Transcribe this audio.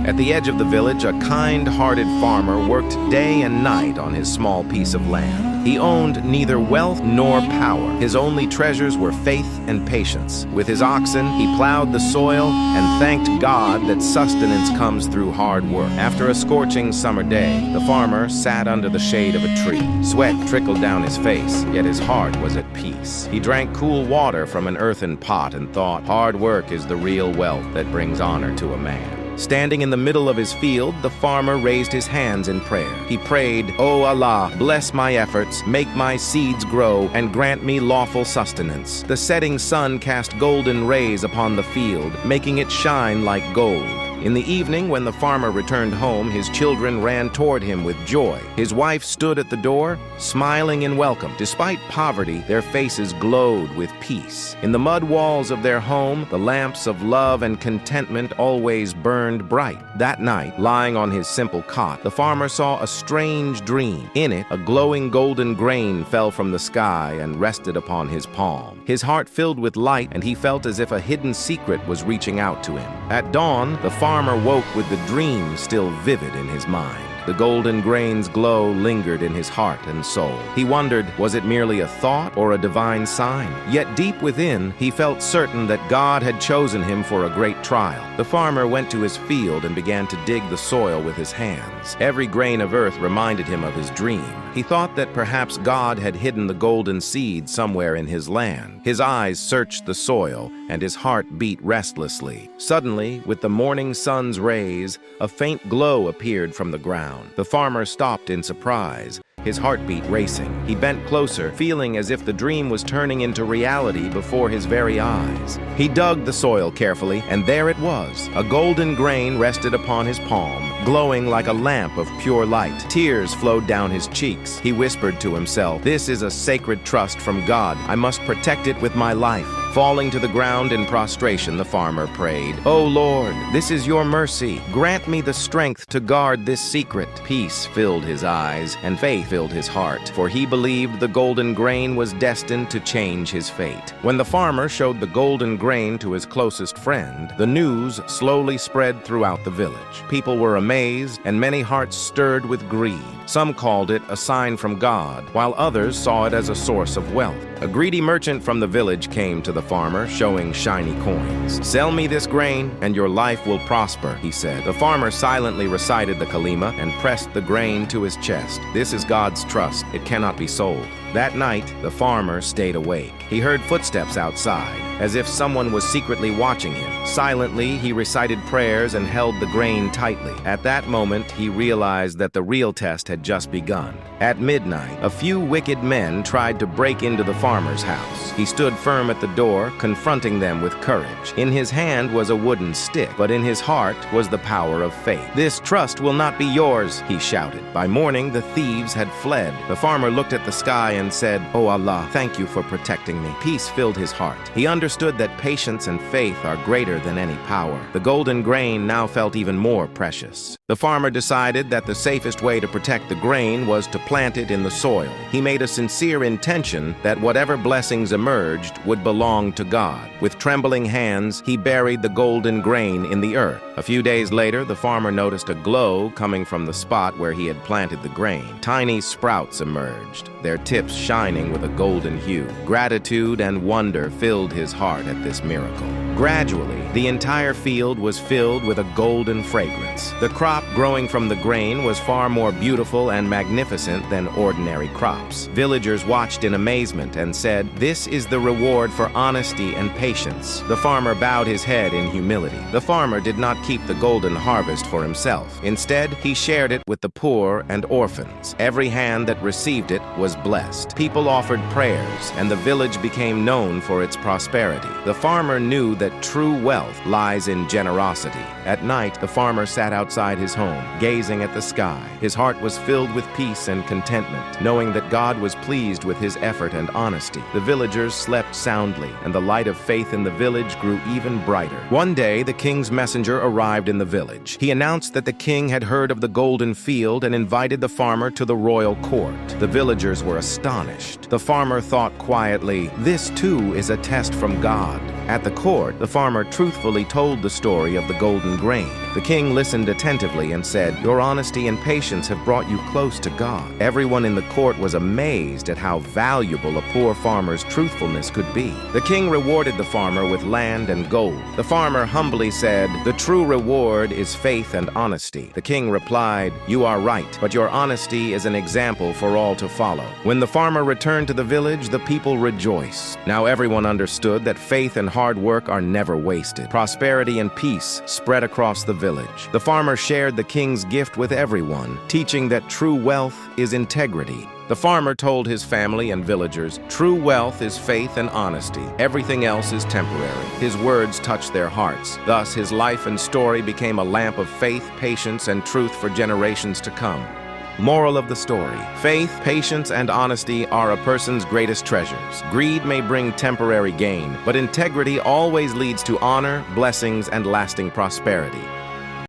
At the edge of the village, a kind-hearted farmer worked day and night on his small piece of land. He owned neither wealth nor power. His only treasures were faith and patience. With his oxen, he plowed the soil and thanked God that sustenance comes through hard work. After a scorching summer day, the farmer sat under the shade of a tree. Sweat trickled down his face, yet his heart was at peace. He drank cool water from an earthen pot and thought, hard work is the real wealth that brings honor to a man. Standing in the middle of his field, the farmer raised his hands in prayer. He prayed, "O Allah, bless my efforts, make my seeds grow, and grant me lawful sustenance." The setting sun cast golden rays upon the field, making it shine like gold. In the evening, when the farmer returned home, his children ran toward him with joy. His wife stood at the door, smiling in welcome. Despite poverty, their faces glowed with peace. In the mud walls of their home, the lamps of love and contentment always burned bright. That night, lying on his simple cot, the farmer saw a strange dream. In it, a glowing golden grain fell from the sky and rested upon his palm. His heart filled with light, and he felt as if a hidden secret was reaching out to him. At dawn, the farmer woke with the dream still vivid in his mind. The golden grain's glow lingered in his heart and soul. He wondered, was it merely a thought or a divine sign? Yet deep within, he felt certain that God had chosen him for a great trial. The farmer went to his field and began to dig the soil with his hands. Every grain of earth reminded him of his dream. He thought that perhaps God had hidden the golden seed somewhere in his land. His eyes searched the soil, and his heart beat restlessly. Suddenly, with the morning sun's rays, a faint glow appeared from the ground. The farmer stopped in surprise, his heartbeat racing. He bent closer, feeling as if the dream was turning into reality before his very eyes. He dug the soil carefully, and there it was. A golden grain rested upon his palm, glowing like a lamp of pure light. Tears flowed down his cheeks. He whispered to himself, "This is a sacred trust from God. I must protect it with my life." Falling to the ground in prostration, the farmer prayed, "O Lord, this is your mercy. Grant me the strength to guard this secret." Peace filled his eyes, and faith filled his heart, for he believed the golden grain was destined to change his fate. When the farmer showed the golden grain to his closest friend, the news slowly spread throughout the village. People were amazed, and many hearts stirred with greed. Some called it a sign from God, while others saw it as a source of wealth. A greedy merchant from the village came to the farmer, showing shiny coins. "Sell me this grain, and your life will prosper," he said. The farmer silently recited the kalima and pressed the grain to his chest. "This is God's trust. It cannot be sold." That night, the farmer stayed awake. He heard footsteps outside, as if someone was secretly watching him. Silently, he recited prayers and held the grain tightly. At that moment, he realized that the real test had just begun. At midnight, a few wicked men tried to break into the farmer's house. He stood firm at the door, confronting them with courage. In his hand was a wooden stick, but in his heart was the power of faith. "This trust will not be yours," he shouted. By morning, the thieves had fled. The farmer looked at the sky and said, "O Allah, thank you for protecting me." Peace filled his heart. He understood that patience and faith are greater than any power. The golden grain now felt even more precious. The farmer decided that the safest way to protect the grain was to plant it in the soil. He made a sincere intention that whatever blessings emerged would belong to God. With trembling hands, he buried the golden grain in the earth. A few days later, the farmer noticed a glow coming from the spot where he had planted the grain. Tiny sprouts emerged, their tips shining with a golden hue. Gratitude and wonder filled his heart at this miracle. Gradually, the entire field was filled with a golden fragrance. The crop growing from the grain was far more beautiful and magnificent than ordinary crops. Villagers watched in amazement and said, "This is the reward for honesty and patience." The farmer bowed his head in humility. The farmer did not keep the golden harvest for himself. Instead, he shared it with the poor and orphans. Every hand that received it was blessed. People offered prayers, and the village became known for its prosperity. The farmer knew that true wealth lies in generosity. At night, the farmer sat outside his home, gazing at the sky. His heart was filled with peace and contentment, knowing that God was pleased with his effort and honesty. The villagers slept soundly, and the light of faith in the village grew even brighter. One day, the king's messenger arrived in the village. He announced that the king had heard of the golden field and invited the farmer to the royal court. The villagers were astonished. The farmer thought quietly, "This too is a test from God." At the court, the farmer truthfully told the story of the golden grain. The king listened attentively and said, "Your honesty and patience have brought you close to God." Everyone in the court was amazed at how valuable a poor farmer's truthfulness could be. The king rewarded the farmer with land and gold. The farmer humbly said, "The true reward is faith and honesty." The king replied, "You are right, but your honesty is an example for all to follow." When the farmer returned to the village, the people rejoiced. Now everyone understood that faith and hard work are never wasted. Prosperity and peace spread across the village. The farmer shared the king's gift with everyone, teaching that true wealth is integrity. The farmer told his family and villagers, "True wealth is faith and honesty. Everything else is temporary." His words touched their hearts. Thus, his life and story became a lamp of faith, patience, and truth for generations to come. Moral of the story: faith, patience, and honesty are a person's greatest treasures. Greed may bring temporary gain, but integrity always leads to honor, blessings, and lasting prosperity.